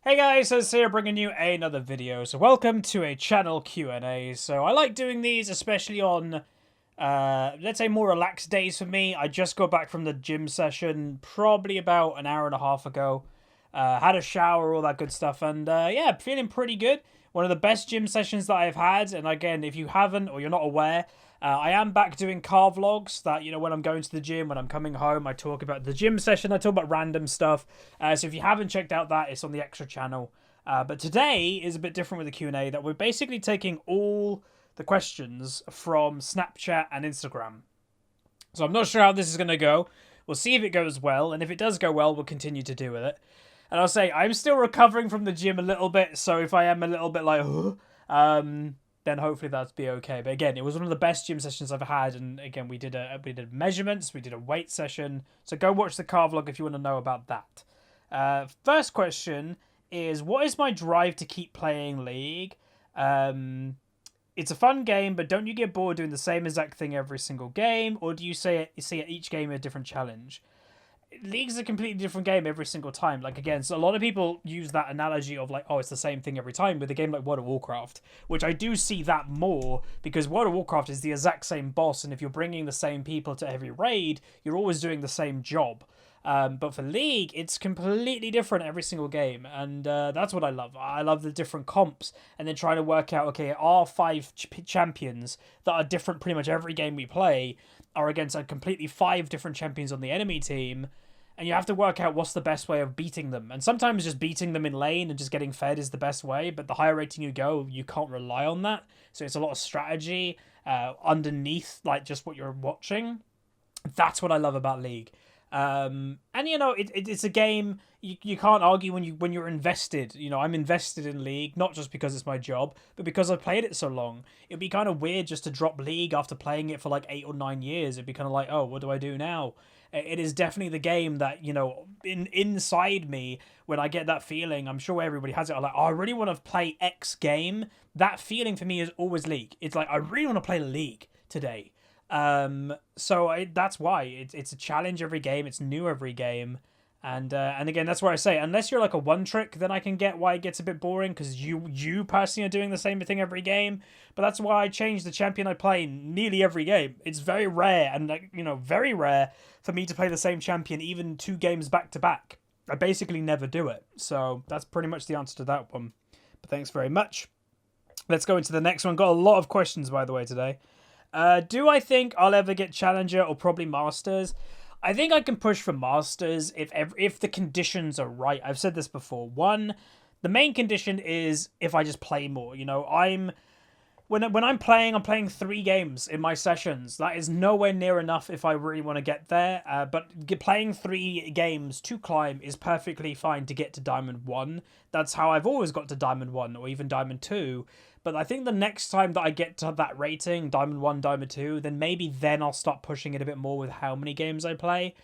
Hey guys, it's here bringing you another video. So welcome to a channel Q&A. So I like doing these, especially on, let's say more relaxed days for me. I just got back from the gym session, probably about an hour and a half ago. Had a shower, all that good stuff, and yeah, feeling pretty good. One of the best gym sessions that I've had, and again, if you haven't or you're not aware, I am back doing car vlogs that, when I'm going to the gym, when I'm coming home, I talk about the gym session, I talk about random stuff. So if you haven't checked out that, it's on the extra channel. But today is a bit different with the Q&A, that we're basically taking all the questions from Snapchat and Instagram. So I'm not sure how this is going to go. We'll see if it goes well, and if it does go well, we'll continue to do with it. And I'll say, I'm still recovering from the gym a little bit, so if I am a little bit like, then hopefully that'll be okay. But again, it was one of the best gym sessions I've had, and again, we did measurements, we did a weight session, so go watch the car vlog if you want to know about that. First question is, what is my drive to keep playing League? It's a fun game, but don't you get bored doing the same exact thing every single game, or do you see each game a different challenge? League's a completely different game every single time. Like, again, so a lot of people use that analogy of like, oh, it's the same thing every time with a game like World of Warcraft, which I do see that more, because World of Warcraft is the exact same boss, and if you're bringing the same people to every raid, you're always doing the same job. But for League, it's completely different every single game, and that's what I love. I love the different comps, and then trying to work out, okay, our five champions that are different pretty much every game we play are against a completely five different champions on the enemy team, and you have to work out what's the best way of beating them. And sometimes just beating them in lane and just getting fed is the best way, but the higher rating you go, you can't rely on that. So it's a lot of strategy underneath like just what you're watching. That's what I love about League. And it's a game you can't argue when you're invested. I'm invested in League, not just because it's my job, but because I've played it so long. It'd be kind of weird just to drop League after playing it for like 8 or 9 years. It'd be kind of like, oh, what do I do now? It is definitely the game that, inside me, when I get that feeling, I'm sure everybody has it. I'm like, oh, I really want to play X game. That feeling for me is always League. It's like, I really want to play League today. So that's why it's a challenge every game. It's new every game, and again, that's where I say, unless you're like a one trick, then I can get why it gets a bit boring, because you personally are doing the same thing every game. But that's why I change the champion I play nearly every game. It's very rare, and very rare for me to play the same champion even 2 games back to back. I basically never do it. So that's pretty much the answer to that one. But thanks very much. Let's go into the next one. Got a lot of questions, by the way, today. Do I think I'll ever get Challenger or probably Masters? I think I can push for Masters if the conditions are right. I've said this before. One, the main condition is if I just play more. When I'm playing 3 games in my sessions. That is nowhere near enough if I really want to get there. But playing 3 games to climb is perfectly fine to get to Diamond 1. That's how I've always got to Diamond 1 or even Diamond 2. But I think the next time that I get to that rating, Diamond 1, Diamond 2, then I'll start pushing it a bit more with how many games I play.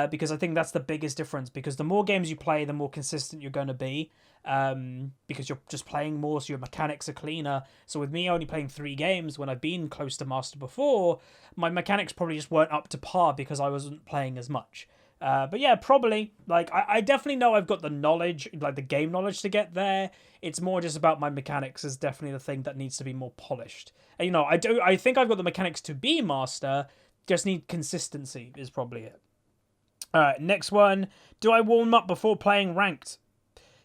Because I think that's the biggest difference. Because the more games you play, the more consistent you're going to be. Because you're just playing more, so your mechanics are cleaner. So with me only playing 3 games when I've been close to Master before, my mechanics probably just weren't up to par because I wasn't playing as much. But yeah, probably. Like, I definitely know I've got the knowledge, like the game knowledge to get there. It's more just about my mechanics is definitely the thing that needs to be more polished. And, I think I've got the mechanics to be Master, just need consistency is probably it. Alright, next one. Do I warm up before playing ranked?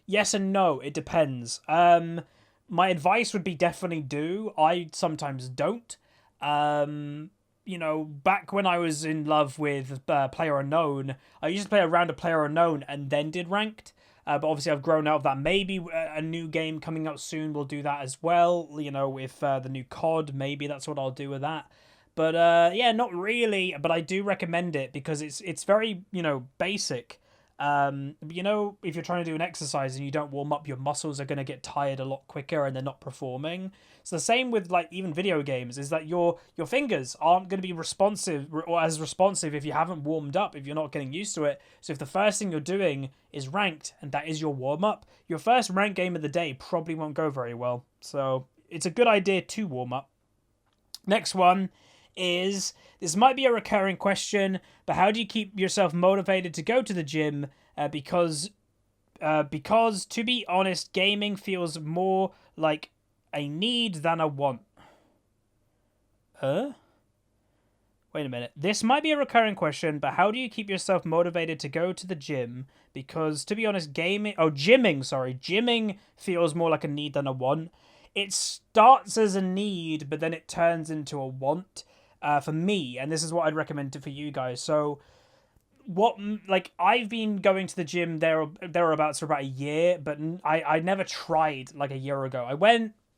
Yes and no, it depends. My advice would be definitely do. I sometimes don't. Back when I was in love with PlayerUnknown, I used to play a round of PlayerUnknown and then did ranked. But obviously I've grown out of that. Maybe a new game coming out soon will do that as well. With the new COD, maybe that's what I'll do with that. But yeah, not really. But I do recommend it because it's very, basic. If you're trying to do an exercise and you don't warm up, your muscles are going to get tired a lot quicker and they're not performing. So the same with like even video games is that your fingers aren't going to be responsive or as responsive if you haven't warmed up, if you're not getting used to it. So if the first thing you're doing is ranked and that is your warm up, your first ranked game of the day probably won't go very well. So it's a good idea to warm up. Next one is, this might be a recurring question, but how do you keep yourself motivated to go to the gym? Because Because, to be honest, gaming feels more like a need than a want. Huh? Wait a minute. This might be a recurring question, but how do you keep yourself motivated to go to the gym? Because, to be honest, gymming feels more like a need than a want. It starts as a need, but then it turns into a want for me, and this is what I'd recommend for you guys. So, I've been going to the gym thereabouts for about a year, but I never tried like a year ago.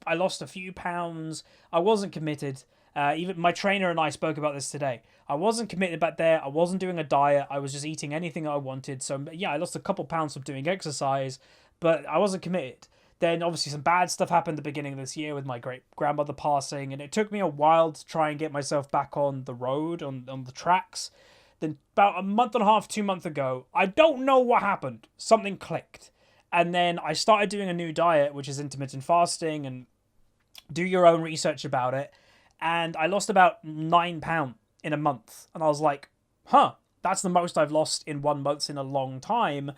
I lost a few pounds. I wasn't committed. Even my trainer and I spoke about this today. I wasn't committed back there. I wasn't doing a diet. I was just eating anything I wanted. So yeah, I lost a couple pounds from doing exercise, but I wasn't committed. Then obviously some bad stuff happened at the beginning of this year with my great grandmother passing, and it took me a while to try and get myself back on the road, on the tracks. Then about a month and a half, 2 months ago, I don't know what happened. Something clicked. And then I started doing a new diet, which is intermittent fasting, and do your own research about it. And I lost about 9 pounds in a month. And I was like, that's the most I've lost in 1 month in a long time.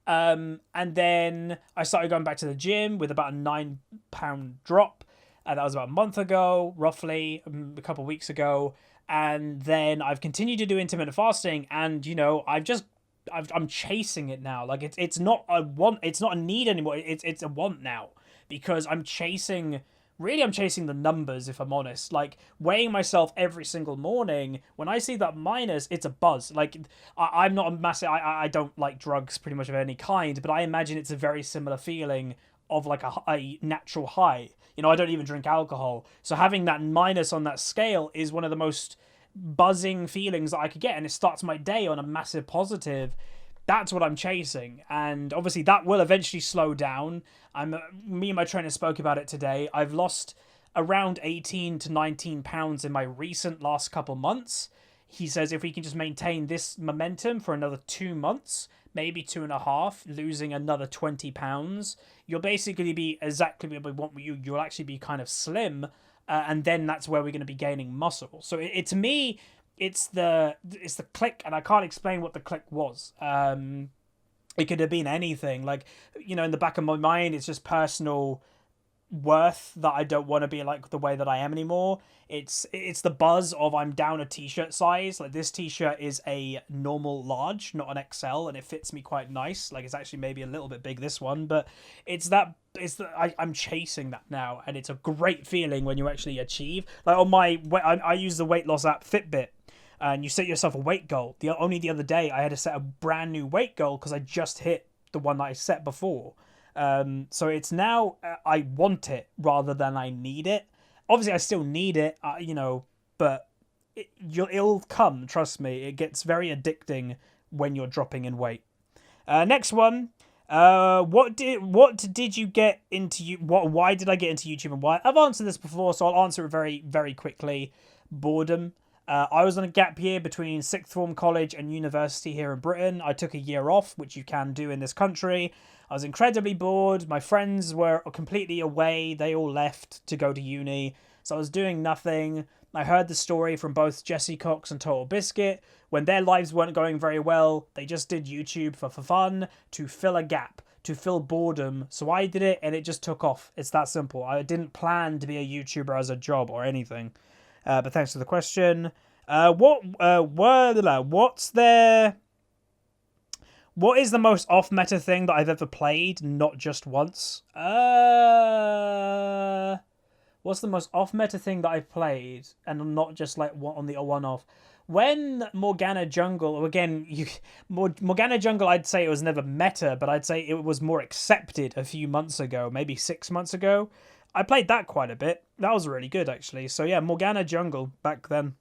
And then I started going back to the gym with about a 9 pound drop. That was about a month ago, roughly, a couple of weeks ago. And then I've continued to do intermittent fasting, and I'm chasing it now. Like it's not a want, it's not a need anymore. It's a want now, because I'm chasing the numbers, if I'm honest. Like, weighing myself every single morning, when I see that minus, it's a buzz. Like, I'm not a massive, I don't like drugs pretty much of any kind, but I imagine it's a very similar feeling of like a natural high. You know, I don't even drink alcohol. So having that minus on that scale is one of the most buzzing feelings that I could get, and it starts my day on a massive positive. That's what I'm chasing, and obviously that will eventually slow down. Me and my trainer spoke about it today. I've lost around 18 to 19 pounds in my recent last couple months. He says if we can just maintain this momentum for another 2 months, maybe 2.5, losing another 20 pounds, you'll basically be exactly where we want you. You'll actually be kind of slim, and then that's where we're going to be gaining muscle. So to me, it's the click, and I can't explain what the click was. It could have been anything. Like, you know, in the back of my mind, it's just personal worth that I don't want to be like the way that I am anymore. It's the buzz of I'm down a t-shirt size. Like, this t-shirt is a normal large, not an XL, and it fits me quite nice. Like, it's actually maybe a little bit big, this one, but I'm chasing that now, and it's a great feeling when you actually achieve. Like, on I use the weight loss app Fitbit, and you set yourself a weight goal. Only the other day I had to set a brand new weight goal because I just hit the one that I set before. So it's now I want it rather than I need it. Obviously, I still need it, but it'll come. Trust me, it gets very addicting when you're dropping in weight. Next one. What did you get into? Why did I get into YouTube, and why? I've answered this before, so I'll answer it very, very quickly. Boredom. I was on a gap year between sixth form college and university here in Britain. I took a year off, which you can do in this country. I was incredibly bored. My friends were completely away. They all left to go to uni. So I was doing nothing. I heard the story from both Jesse Cox and Total Biscuit. When their lives weren't going very well, they just did YouTube for fun, to fill a gap, to fill boredom. So I did it, and it just took off. It's that simple. I didn't plan to be a YouTuber as a job or anything. But thanks for the question. What is the most off-meta thing that I've ever played, not just once? What's the most off-meta thing that I've played, and not just like on the one-off? When Morgana Jungle, Morgana Jungle, I'd say it was never meta, but I'd say it was more accepted a few months ago, maybe 6 months ago. I played that quite a bit. That was really good, actually. So yeah, Morgana Jungle back then.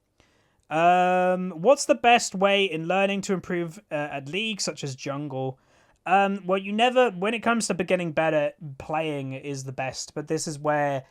What's the best way in learning to improve at leagues such as Jungle? Well, when it comes to getting better, playing is the best, but this is where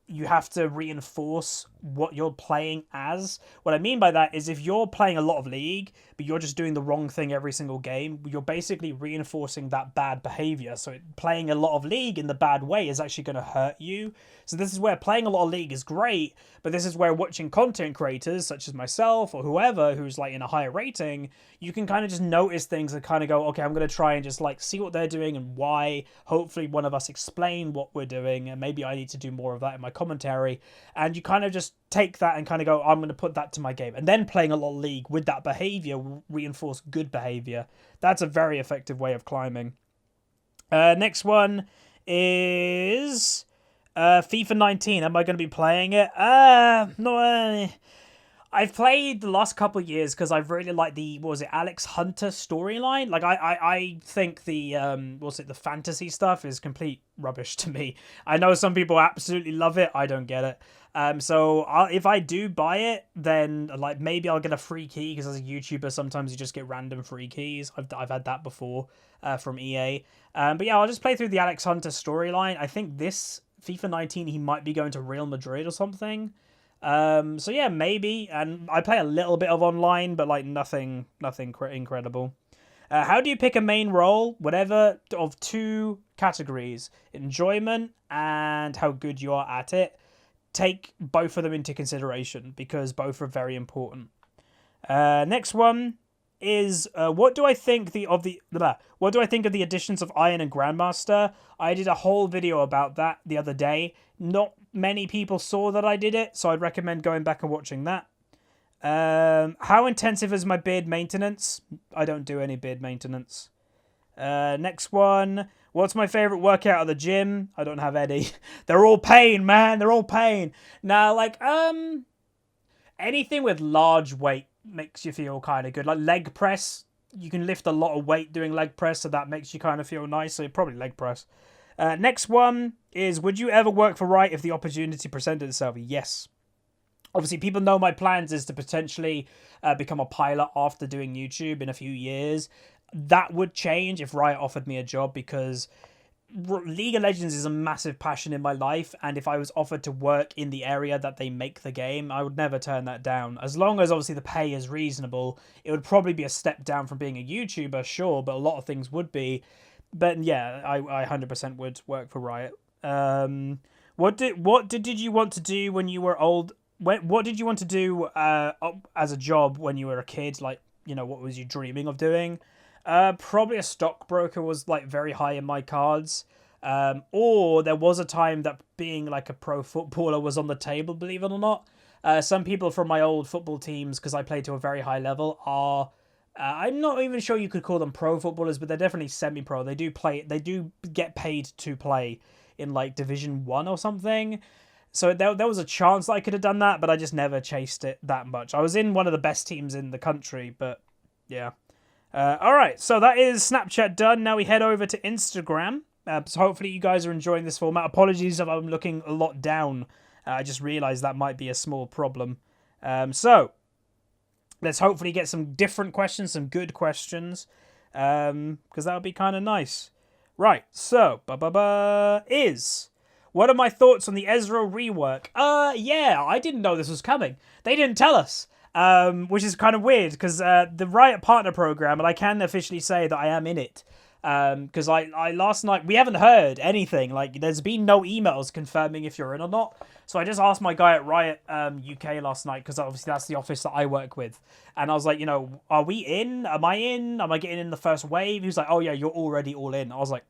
you have to reinforce what you're playing as. What I mean by that is if you're playing a lot of League, but you're just doing the wrong thing every single game, you're basically reinforcing that bad behavior. So playing a lot of League in the bad way is actually going to hurt you. So this is where playing a lot of League is great, but this is where watching content creators such as myself or whoever who's like in a higher rating, you can kind of just notice things and kind of go, okay, I'm going to try and just like see what they're doing and why. Hopefully one of us explain what we're doing, and maybe I need to do more of that in my commentary. And you kind of just take that and kind of go, I'm going to put that to my game. And then playing a lot of League with that behavior will reinforce good behavior. That's a very effective way of climbing. Next one is FIFA 19. Am I going to be playing it? No. I've played the last couple of years because I've really liked the, what was it, Alex Hunter storyline. Like, I think the, the fantasy stuff is complete rubbish to me. I know some people absolutely love it. I don't get it. So if I do buy it, then like maybe I'll get a free key, because as a YouTuber, sometimes you just get random free keys. I've had that before from EA. But yeah, I'll just play through the Alex Hunter storyline. I think this FIFA 19, he might be going to Real Madrid or something. So yeah, maybe. And I play a little bit of online, but like nothing incredible. How do you pick a main role? Whatever of two categories: enjoyment and how good you are at it. Take both of them into consideration because both are very important. Next one is what do I think of the additions of Iron and Grandmaster? I did a whole video about that the other day. Not many people saw that I did it, so I'd recommend going back and watching that. How intensive is my beard maintenance? I don't do any beard maintenance. Next one. What's my favourite workout at the gym? I don't have any. They're all pain, man. They're all pain. Now, like, anything with large weight makes you feel kind of good. Like leg press. You can lift a lot of weight doing leg press, so that makes you kind of feel nice. So probably leg press. Next one is, would you ever work for Riot if the opportunity presented itself? Yes. Obviously, people know my plans is to potentially become a pilot after doing YouTube in a few years. That would change if Riot offered me a job, because League of Legends is a massive passion in my life, and if I was offered to work in the area that they make the game, I would never turn that down. As long as obviously the pay is reasonable. It would probably be a step down from being a YouTuber, sure, but a lot of things would be. But yeah, I 100% would work for Riot. What did you want to do when you were old? What did you want to do as a job when you were a kid? Like, you know, what was you dreaming of doing? Probably a stockbroker was like very high in my cards. Or there was a time that being like a pro footballer was on the table, believe it or not. Some people from my old football teams, because I played to a very high level, are I'm not even sure you could call them pro footballers, but they're definitely semi-pro. They do get paid to play in like Division 1 or something. So there was a chance that I could have done that, but I just never chased it that much. I was in one of the best teams in the country, but yeah. Alright, so that is Snapchat done. Now we head over to Instagram. So hopefully you guys are enjoying this format. Apologies if I'm looking a lot down. I just realised that might be a small problem. So let's hopefully get some different questions, some good questions, because that would be kind of nice. Right, so, what are my thoughts on the Ezra rework? Yeah, I didn't know this was coming. They didn't tell us, which is kind of weird, because the Riot Partner Program, and I can officially say that I am in it, because I last night, we haven't heard anything. Like, there's been no emails confirming if you're in or not. So I just asked my guy at Riot UK last night, because obviously that's the office that I work with. And I was like, you know, are we in? Am I in? Am I getting in the first wave? He was like, oh yeah, you're already all in. I was like,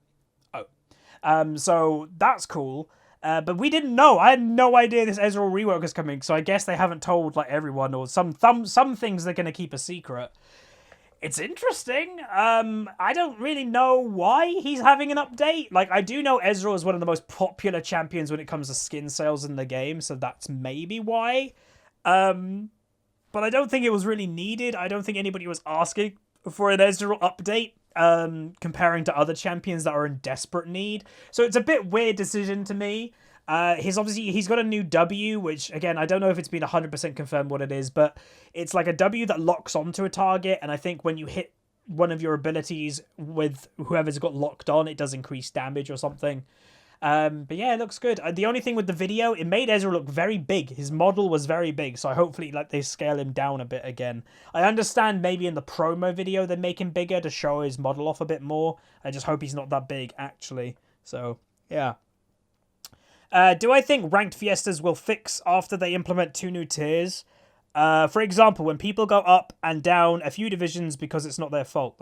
oh. So that's cool. But we didn't know. I had no idea this Ezra rework is coming. So I guess they haven't told like everyone, or some things they're going to keep a secret. It's interesting. I don't really know why he's having an update. Like, I do know Ezra is one of the most popular champions when it comes to skin sales in the game, so that's maybe why. But I don't think it was really needed. I don't think anybody was asking for an Ezra update, comparing to other champions that are in desperate need. So it's a bit weird decision to me. He's got a new W, which, again, I don't know if it's been 100% confirmed what it is, but it's like a W that locks onto a target, and I think when you hit one of your abilities with whoever's got locked on, it does increase damage or something. But yeah, it looks good. The only thing with the video, it made Ezra look very big. His model was very big, so hopefully like they scale him down a bit again. I understand maybe in the promo video they make him bigger to show his model off a bit more. I just hope he's not that big actually. So yeah. Do I think ranked Fiestas will fix after they implement 2 new tiers? For example, when people go up and down a few divisions because it's not their fault.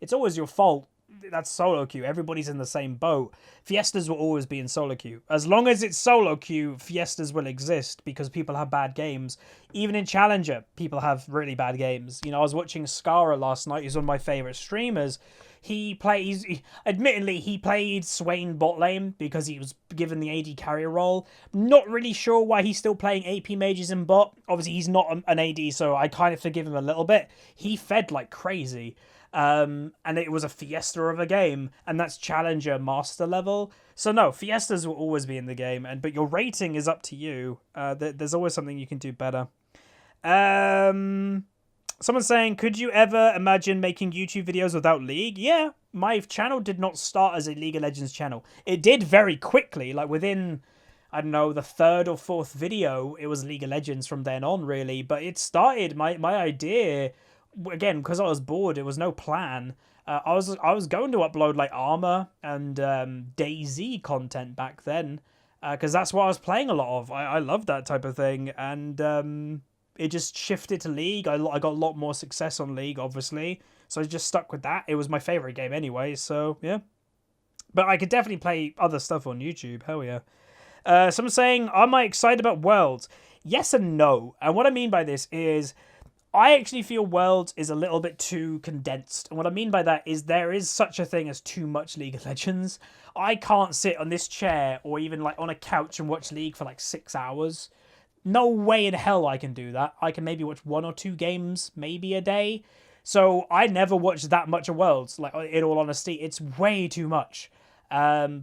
It's always your fault. That's solo queue. Everybody's in the same boat. Fiestas will always be in solo queue. As long as it's solo queue, Fiestas will exist because people have bad games. Even in Challenger, people have really bad games. You know, I was watching Skara last night. He's one of my favourite streamers. Admittedly, he played Swain bot lane because he was given the AD carrier role. Not really sure why he's still playing AP mages in bot. Obviously, he's not an AD, so I kind of forgive him a little bit. He fed like crazy. And it was a Fiesta of a game, and that's Challenger Master level. So no, Fiestas will always be in the game, but your rating is up to you. There's always something you can do better. Someone's saying, could you ever imagine making YouTube videos without League? Yeah, my channel did not start as a League of Legends channel. It did very quickly, like within, I don't know, the 3rd or 4th video, it was League of Legends from then on, really. But it started, my idea, again, because I was bored, it was no plan. I was going to upload like Armor and DayZ content back then, because that's what I was playing a lot of. I loved that type of thing, and it just shifted to League. I got a lot more success on League, obviously, so I just stuck with that. It was my favorite game anyway, so yeah. But I could definitely play other stuff on YouTube. Hell yeah. Someone's saying, am I excited about Worlds? Yes and no. And what I mean by this is, I actually feel Worlds is a little bit too condensed. And what I mean by that is there is such a thing as too much League of Legends. I can't sit on this chair or even like on a couch and watch League for like 6 hours. No way in hell I can do that. I can maybe watch 1 or 2 games, maybe a day. So I never watch that much of Worlds, like in all honesty. It's way too much. So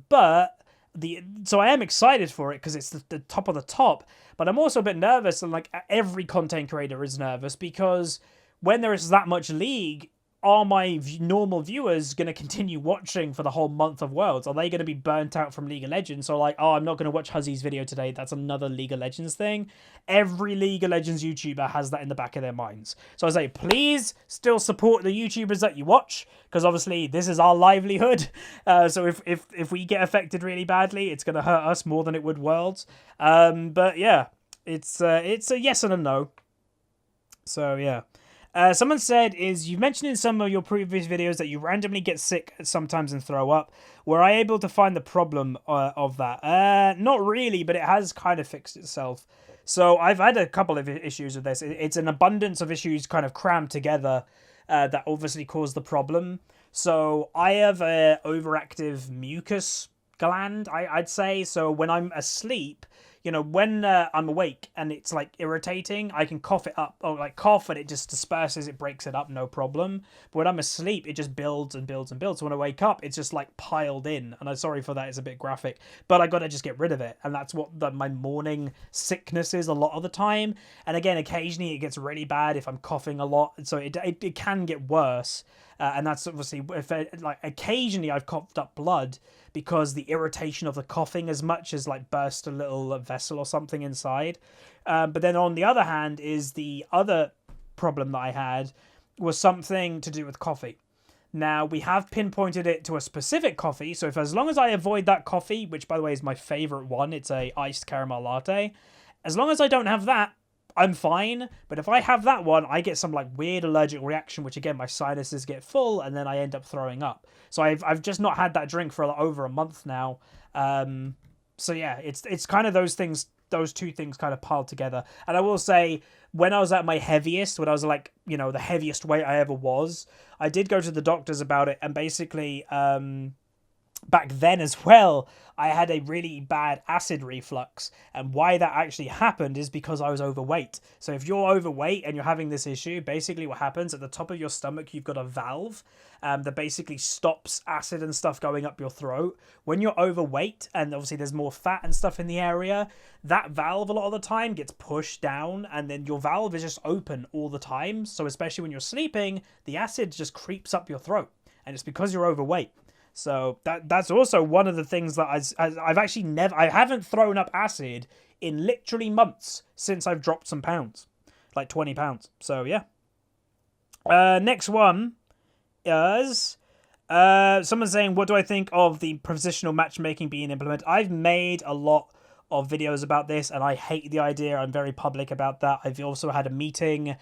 I am excited for it because it's the top of the top, but I'm also a bit nervous, and like every content creator is nervous, because when there is that much League, are my normal viewers going to continue watching for the whole month of Worlds? Are they going to be burnt out from League of Legends? So like, oh, I'm not going to watch Huzzy's video today. That's another League of Legends thing. Every League of Legends YouTuber has that in the back of their minds. So I say, please still support the YouTubers that you watch, because obviously this is our livelihood. So if we get affected really badly, it's going to hurt us more than it would Worlds. But yeah, it's a yes and a no. So yeah. Someone said, you mentioned in some of your previous videos that you randomly get sick sometimes and throw up. Were I able to find the problem of that? Not really, but it has kind of fixed itself. So I've had a couple of issues with this. It's an abundance of issues kind of crammed together that obviously caused the problem. So I have a overactive mucus gland, I'd say. So when I'm asleep, you know, when I'm awake and it's like irritating, I can cough it up, or like cough and it just disperses, it breaks it up, no problem. But when I'm asleep, it just builds and builds and builds. So when I wake up, it's just like piled in. And I'm sorry for that, it's a bit graphic, but I got to just get rid of it. And that's what my morning sickness is a lot of the time. And again, occasionally it gets really bad if I'm coughing a lot. So it can get worse. And that's obviously, like occasionally I've coughed up blood because the irritation of the coughing as much as like burst a little vessel or something inside. But then on the other hand is the other problem that I had was something to do with coffee. Now, we have pinpointed it to a specific coffee, so as long as I avoid that coffee, which by the way is my favourite one, it's a iced caramel latte, as long as I don't have that, I'm fine. But if I have that one, I get some like weird allergic reaction, which again, my sinuses get full and then I end up throwing up. So I've just not had that drink for over a month now. So yeah, it's kind of those two things kind of piled together. And I will say, when I was at my heaviest, when I was like, you know, the heaviest weight I ever was, I did go to the doctors about it, and basically back then as well, I had a really bad acid reflux, and why that actually happened is because I was overweight. So if you're overweight and you're having this issue, basically what happens at the top of your stomach, you've got a valve that basically stops acid and stuff going up your throat. When you're overweight, and obviously there's more fat and stuff in the area, that valve a lot of the time gets pushed down, and then your valve is just open all the time. So especially when you're sleeping, the acid just creeps up your throat, and it's because you're overweight. So that's also one of the things that I've actually I haven't thrown up acid in literally months since I've dropped some pounds, like 20 pounds. So yeah. Next one is someone saying, what do I think of the positional matchmaking being implemented? I've made a lot of videos about this, and I hate the idea. I'm very public about that. I've also had a meeting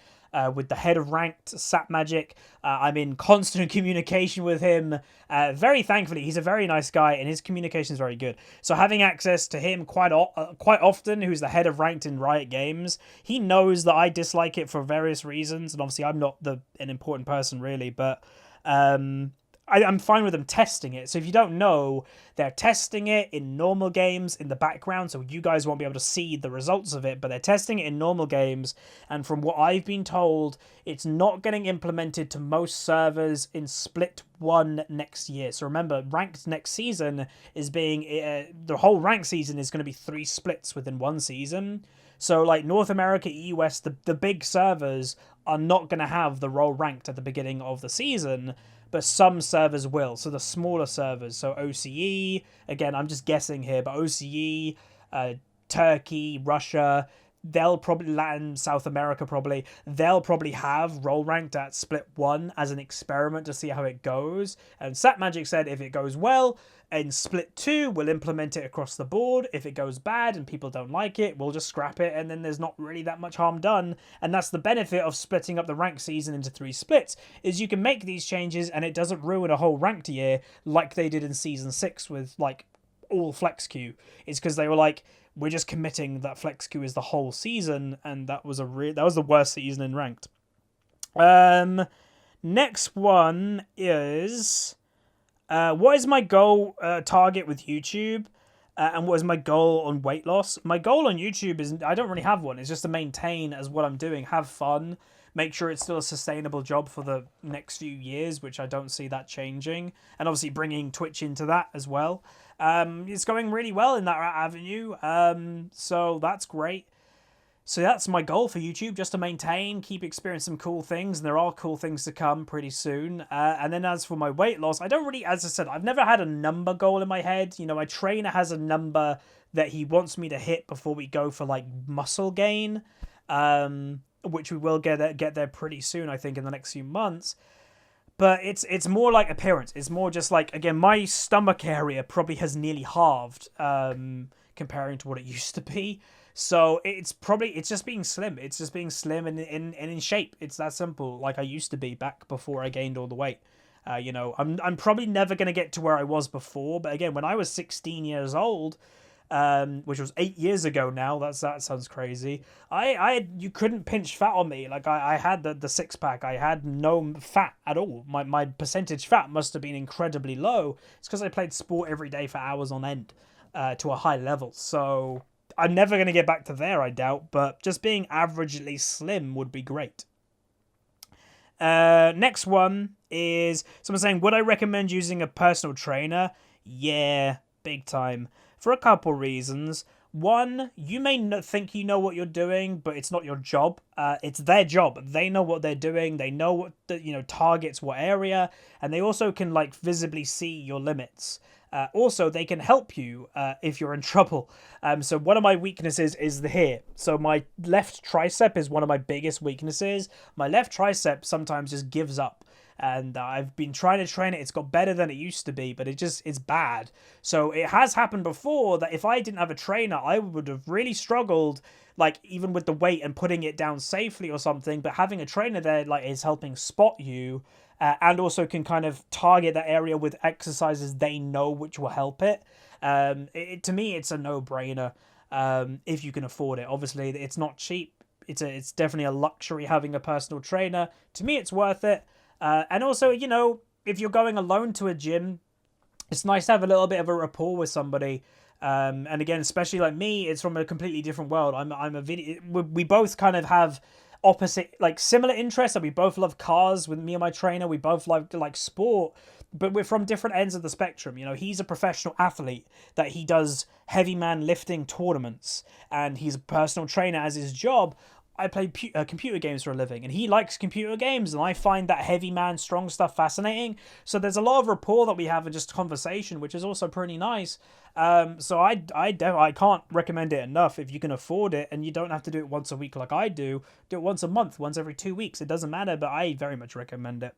with the head of ranked, Sat Magic. I'm in constant communication with him. Very thankfully, he's a very nice guy, and his communication is very good. So having access to him quite often, who's the head of ranked in Riot Games, he knows that I dislike it for various reasons, and obviously I'm not an important person really, but I'm fine with them testing it. So if you don't know, they're testing it in normal games in the background, so you guys won't be able to see the results of it, but they're testing it in normal games, and from what I've been told, it's not getting implemented to most servers in Split 1 next year. So remember, ranked next season is being... the whole ranked season is going to be 3 splits within one season. So, like, North America, US, the big servers are not going to have the role ranked at the beginning of the season, but some servers will. So the smaller servers, so OCE, again, I'm just guessing here, but OCE, Turkey, Russia, they'll probably, Latin, South America probably, they'll probably have role ranked at Split 1 as an experiment to see how it goes. And Sat Magic said if it goes well, in Split 2, we'll implement it across the board. If it goes bad and people don't like it, we'll just scrap it, and then there's not really that much harm done. And that's the benefit of splitting up the ranked season into 3 splits, is you can make these changes and it doesn't ruin a whole ranked year like they did in Season 6 with, like, all Flex Queue. It's because they were like, we're just committing that Flex Queue is the whole season, and that was the worst season in ranked. Next one is... what is my goal target with YouTube, and what is my goal on weight loss? My goal on YouTube is, I don't really have one. It's just to maintain as what I'm doing, have fun, make sure it's still a sustainable job for the next few years, which I don't see that changing, and obviously bringing Twitch into that as well. It's going really well in that avenue, so that's great. So that's my goal for YouTube, just to maintain, keep experiencing some cool things, and there are cool things to come pretty soon. And then as for my weight loss, I don't really, as I said, I've never had a number goal in my head. You know, my trainer has a number that he wants me to hit before we go for, like, muscle gain, which we will get there pretty soon, I think, in the next few months. But it's more like appearance. It's more just like, again, my stomach area probably has nearly halved comparing to what it used to be. So it's just being slim. It's just being slim and in shape. It's that simple, like I used to be back before I gained all the weight. You know, I'm probably never going to get to where I was before. But again, when I was 16 years old, which was 8 years ago now, that sounds crazy. You couldn't pinch fat on me. Like I had the 6-pack. I had no fat at all. My percentage fat must have been incredibly low. It's because I played sport every day for hours on end to a high level. So I'm never going to get back to there, I doubt, but just being averagely slim would be great. Next one is someone saying, would I recommend using a personal trainer? Yeah, big time. For a couple reasons. One, you may think you know what you're doing, but it's not your job. It's their job. They know what they're doing. They know what targets what area, and they also can, like, visibly see your limits. Also, they can help you if you're in trouble. So one of my weaknesses is here. So my left tricep is one of my biggest weaknesses. My left tricep sometimes just gives up. And I've been trying to train it. It's got better than it used to be, but it's bad. So it has happened before that if I didn't have a trainer, I would have really struggled, like, even with the weight and putting it down safely or something. But having a trainer there, like, is helping spot you. And also can kind of target that area with exercises they know which will help it. To me, it's a no-brainer if you can afford it. Obviously, it's not cheap. It's definitely a luxury having a personal trainer. To me, it's worth it. And also, you know, if you're going alone to a gym, it's nice to have a little bit of a rapport with somebody. And again, especially like me, it's from a completely different world. We both kind of have opposite, like, similar interests. And we both love cars with me and my trainer. We both like sport, but we're from different ends of the spectrum. You know, he's a professional athlete that he does heavy man lifting tournaments, and he's a personal trainer as his job. I play computer games for a living, and he likes computer games, and I find that heavy man, strong stuff fascinating. So there's a lot of rapport that we have and just conversation, which is also pretty nice. So I can't recommend it enough. If you can afford it and you don't have to do it once a week like I do it once a month, once every 2 weeks. It doesn't matter, but I very much recommend it.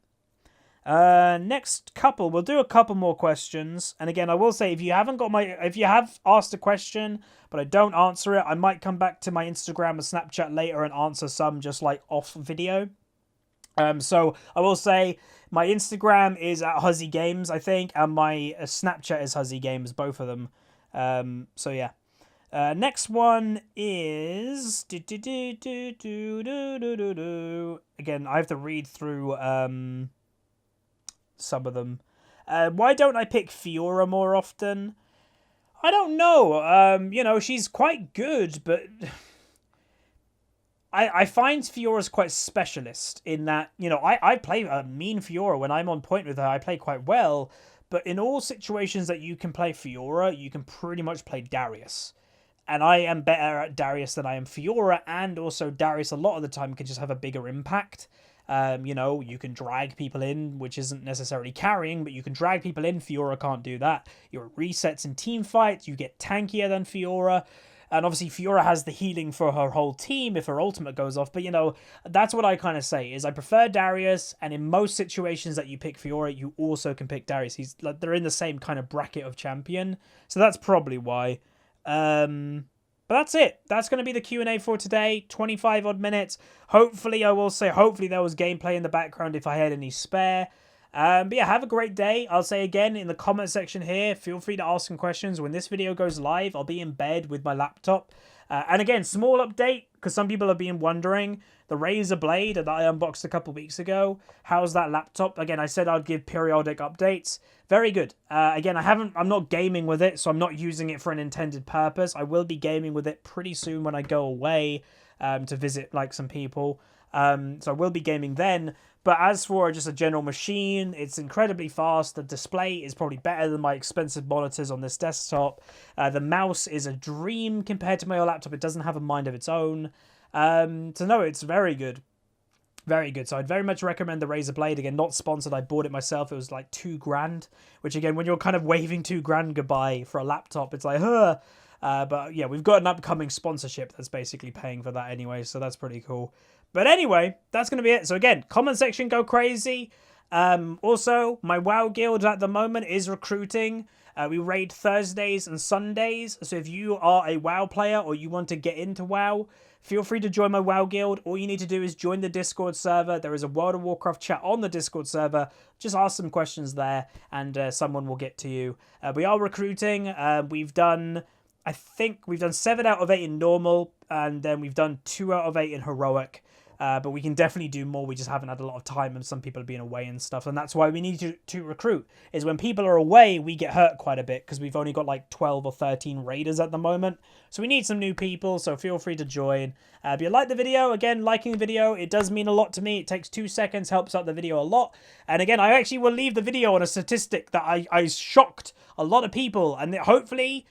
Next couple, we'll do a couple more questions. And again, I will say, if you have asked a question, but I don't answer it, I might come back to my Instagram or Snapchat later and answer some just like off video. So I will say my Instagram is at HuzzyGames, I think, and my Snapchat is HuzzyGames, both of them. So yeah. Next one is again, I have to read through some of them. Why don't I pick Fiora more often? I don't know. You know, she's quite good, but I find Fiora's quite specialist in that, you know, I play a mean Fiora. When I'm on point with her, I play quite well. But in all situations that you can play Fiora, you can pretty much play Darius. And I am better at Darius than I am Fiora, and also Darius a lot of the time can just have a bigger impact. You know, you can drag people in, which isn't necessarily carrying, but you can drag people in. Fiora can't do that. Your resets in team fights, you get tankier than Fiora. And obviously Fiora has the healing for her whole team if her ultimate goes off. But, you know, that's what I kind of say, is I prefer Darius, and in most situations that you pick Fiora, you also can pick Darius. He's like, they're in the same kind of bracket of champion. So that's probably why. But that's it. That's going to be the Q&A for today. 25 odd minutes. Hopefully, I will say, hopefully there was gameplay in the background if I had any spare. But yeah, have a great day. I'll say again in the comment section here, feel free to ask some questions. When this video goes live, I'll be in bed with my laptop. And again, small update, because some people have been wondering, the Razer Blade that I unboxed a couple weeks ago, how's that laptop? Again, I said I'd give periodic updates. Very good. Again, I'm not gaming with it, so I'm not using it for an intended purpose. I will be gaming with it pretty soon when I go away to visit like some people. So I will be gaming then. But as for just a general machine, it's incredibly fast. The display is probably better than my expensive monitors on this desktop. The mouse is a dream compared to my old laptop. It doesn't have a mind of its own. So no, it's very good. Very good. So I'd very much recommend the Razer Blade. Again, not sponsored. I bought it myself. It was like $2,000, which again, when you're kind of waving $2,000 goodbye for a laptop, it's like, huh. But yeah, we've got an upcoming sponsorship that's basically paying for that anyway. So that's pretty cool. But anyway, that's going to be it. So again, comment section, go crazy. Also, my WoW guild at the moment is recruiting. We raid Thursdays and Sundays. So if you are a WoW player or you want to get into WoW, feel free to join my WoW guild. All you need to do is join the Discord server. There is a World of Warcraft chat on the Discord server. Just ask some questions there and someone will get to you. We are recruiting. I think we've done 7 out of 8 in normal, and then we've done 2 out of 8 in heroic. But we can definitely do more. We just haven't had a lot of time, and some people have been away and stuff. And that's why we need to recruit, is when people are away, we get hurt quite a bit because we've only got like 12 or 13 raiders at the moment. So we need some new people, so feel free to join. If you like the video, again, liking the video, it does mean a lot to me. It takes 2 seconds, helps out the video a lot. And again, I actually will leave the video on a statistic that I shocked a lot of people. And hopefully,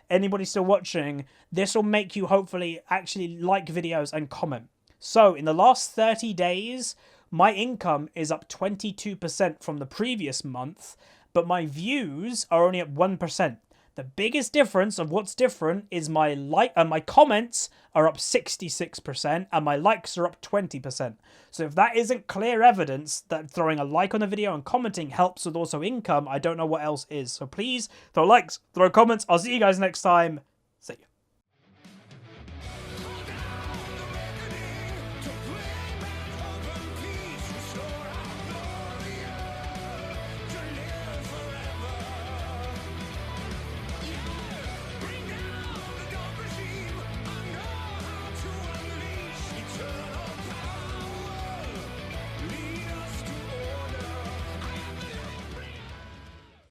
anybody still watching, this will make you hopefully actually like videos and comment. So, in the last 30 days, my income is up 22% from the previous month, but my views are only at 1%. The biggest difference of what's different is my comments are up 66% and my likes are up 20%. So if that isn't clear evidence that throwing a like on the video and commenting helps with also income, I don't know what else is. So please throw likes, throw comments. I'll see you guys next time.